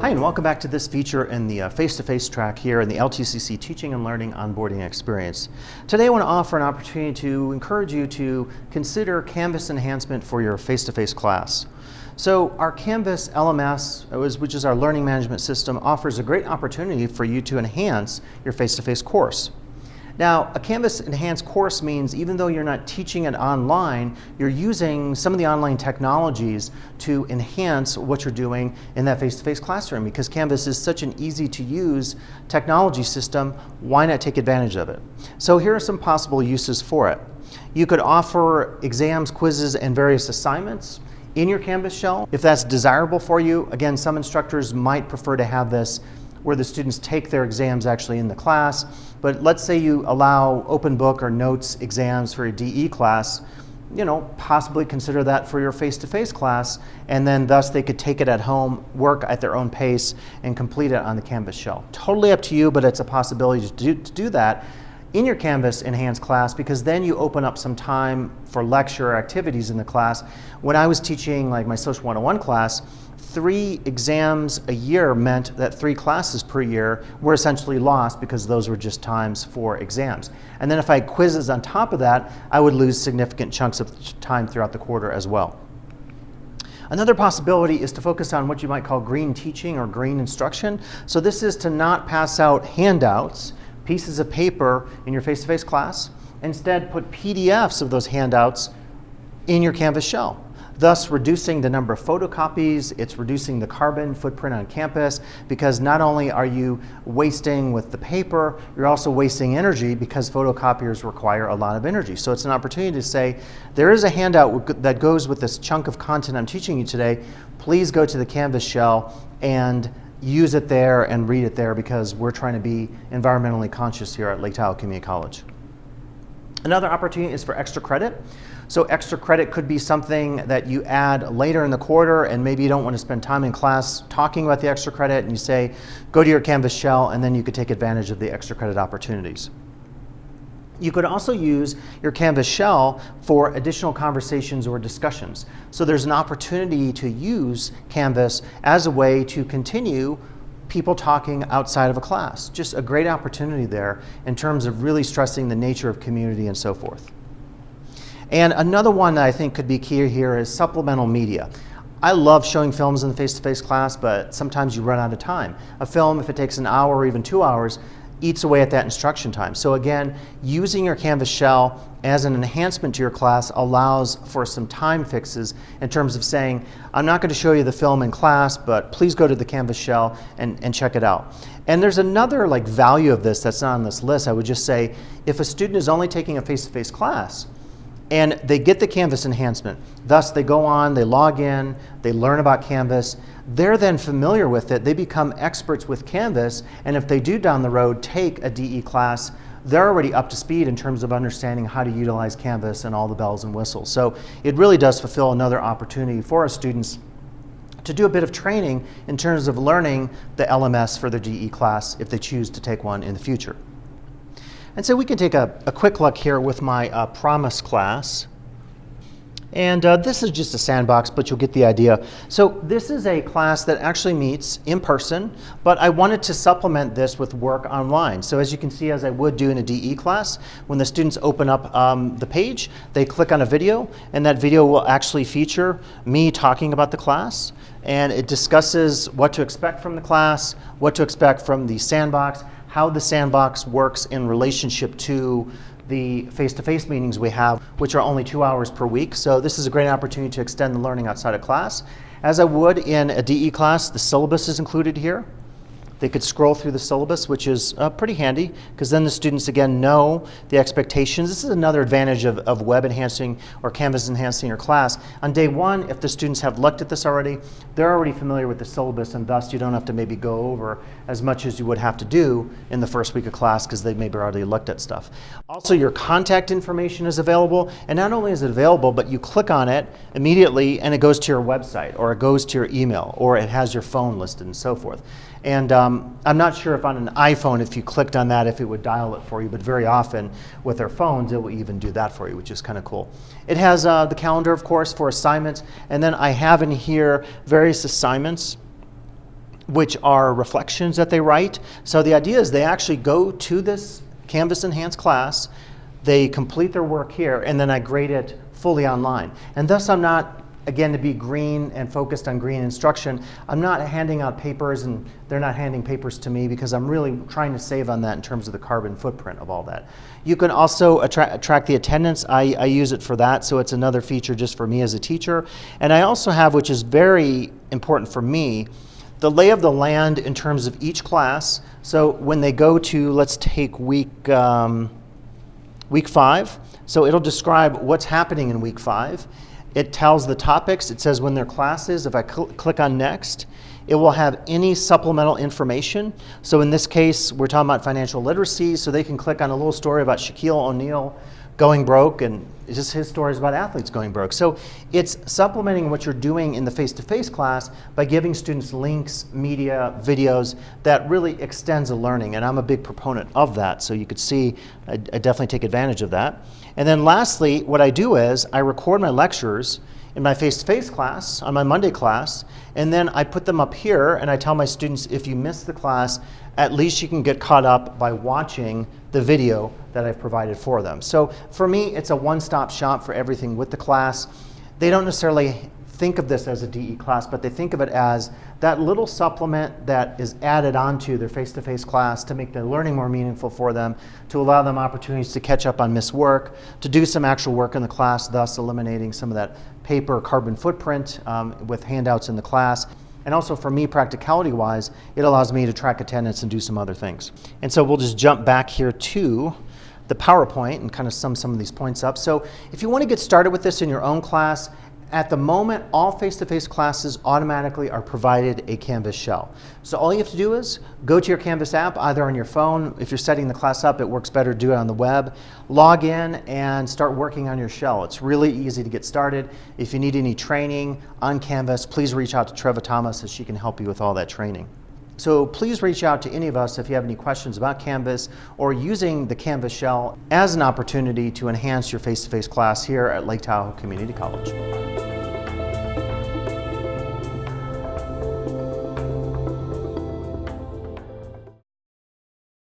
Hi, and welcome back to this feature in the face-to-face track here in the LTCC Teaching and Learning Onboarding Experience. Today I want to offer an opportunity to encourage you to consider Canvas enhancement for your face-to-face class. So our Canvas LMS, which is our learning management system, offers a great opportunity for you to enhance your face-to-face course. Now, a Canvas enhanced course means even though you're not teaching it online, you're using some of the online technologies to enhance what you're doing in that face-to-face classroom. Because Canvas is such an easy to use technology system, why not take advantage of it? So here are some possible uses for it. You could offer exams, quizzes, and various assignments in your Canvas shell. If that's desirable for you, again, some instructors might prefer to have this where the students take their exams actually in the class. But let's say you allow open book or notes exams for a DE class, possibly consider that for your face-to-face class, and then thus they could take it at home, work at their own pace, and complete it on the Canvas shell. Totally up to you, but it's a possibility to do that in your Canvas enhanced class, because then you open up some time for lecture or activities in the class. When I was teaching like my Social 101 class, 3 exams a year meant that 3 classes per year were essentially lost because those were just times for exams. And then if I had quizzes on top of that, I would lose significant chunks of time throughout the quarter as well. Another possibility is to focus on what you might call green teaching or green instruction. So this is to not pass out handouts, pieces of paper in your face-to-face class. Instead, put PDFs of those handouts in your Canvas shell, thus reducing the number of photocopies. It's reducing the carbon footprint on campus, because not only are you wasting with the paper, you're also wasting energy because photocopiers require a lot of energy. So it's an opportunity to say, there is a handout that goes with this chunk of content I'm teaching you today. Please go to the Canvas shell and use it there and read it there, because we're trying to be environmentally conscious here at Lake Tahoe Community College. Another opportunity is for extra credit. So extra credit could be something that you add later in the quarter, and maybe you don't want to spend time in class talking about the extra credit, and you say, go to your Canvas shell, and then you could take advantage of the extra credit opportunities. You could also use your Canvas shell for additional conversations or discussions. So there's an opportunity to use Canvas as a way to continue people talking outside of a class. Just a great opportunity there in terms of really stressing the nature of community and so forth. And another one that I think could be key here is supplemental media. I love showing films in the face-to-face class, but sometimes you run out of time. A film, if it takes an hour or even 2 hours, eats away at that instruction time. So again, using your Canvas shell as an enhancement to your class allows for some time fixes in terms of saying, I'm not going to show you the film in class, but please go to the Canvas shell and check it out. And there's another value of this that's not on this list. I would just say, if a student is only taking a face-to-face class, and they get the Canvas enhancement, thus they go on, they log in, they learn about Canvas, they're then familiar with it, they become experts with Canvas, and if they do down the road take a DE class, they're already up to speed in terms of understanding how to utilize Canvas and all the bells and whistles. So it really does fulfill another opportunity for our students to do a bit of training in terms of learning the LMS for their DE class if they choose to take one in the future. And so we can take a quick look here with my Promise class. And this is just a sandbox, but you'll get the idea. So this is a class that actually meets in person, but I wanted to supplement this with work online. So as you can see, as I would do in a DE class, when the students open up the page, they click on a video, and that video will actually feature me talking about the class. And it discusses what to expect from the class, what to expect from the sandbox, how the sandbox works in relationship to the face-to-face meetings we have, which are only 2 hours per week. So this is a great opportunity to extend the learning outside of class. As I would in a DE class, the syllabus is included here. They could scroll through the syllabus, which is pretty handy, because then the students, again, know the expectations. This is another advantage of web enhancing or Canvas enhancing your class. On day 1, if the students have looked at this already, they're already familiar with the syllabus, and thus you don't have to maybe go over as much as you would have to do in the first week of class, because they maybe already looked at stuff. Also, your contact information is available, and not only is it available, but you click on it immediately and it goes to your website, or it goes to your email, or it has your phone listed and so forth. And I'm not sure if on an iPhone, if you clicked on that, if it would dial it for you, but very often with our phones, it will even do that for you, which is kind of cool. It has the calendar, of course, for assignments, and then I have in here various assignments which are reflections that they write. So the idea is they actually go to this Canvas Enhanced class, they complete their work here, and then I grade it fully online. And thus I'm not, again, to be green and focused on green instruction, I'm not handing out papers and they're not handing papers to me, because I'm really trying to save on that in terms of the carbon footprint of all that. You can also track the attendance. I use it for that, so it's another feature just for me as a teacher. And I also have, which is very important for me, the lay of the land in terms of each class. So when they go to, let's take week 5, so it'll describe what's happening in week 5. It tells the topics. It says when their class is. If I click on next, it will have any supplemental information. So in this case, we're talking about financial literacy, so they can click on a little story about Shaquille O'Neal going broke, and it's just his stories about athletes going broke. So it's supplementing what you're doing in the face-to-face class by giving students links, media, videos that really extends the learning, and I'm a big proponent of that. So you could see I definitely take advantage of that. And then lastly, what I do is I record my lectures in my face-to-face class, on my Monday class, and then I put them up here, and I tell my students, if you miss the class, at least you can get caught up by watching the video that I've provided for them. So for me, it's a one-stop shop for everything with the class. They don't necessarily think of this as a DE class, but they think of it as that little supplement that is added onto their face-to-face class to make the learning more meaningful for them, to allow them opportunities to catch up on missed work, to do some actual work in the class, thus eliminating some of that paper carbon footprint with handouts in the class. And also for me, practicality-wise, it allows me to track attendance and do some other things. And so we'll just jump back here to the PowerPoint and kind of sum some of these points up. So if you want to get started with this in your own class, at the moment, all face-to-face classes automatically are provided a Canvas shell. So all you have to do is go to your Canvas app, either on your phone. If you're setting the class up, it works better to do it on the web. Log in and start working on your shell. It's really easy to get started. If you need any training on Canvas, please reach out to Treva Thomas, as she can help you with all that training. So please reach out to any of us if you have any questions about Canvas or using the Canvas shell as an opportunity to enhance your face-to-face class here at Lake Tahoe Community College.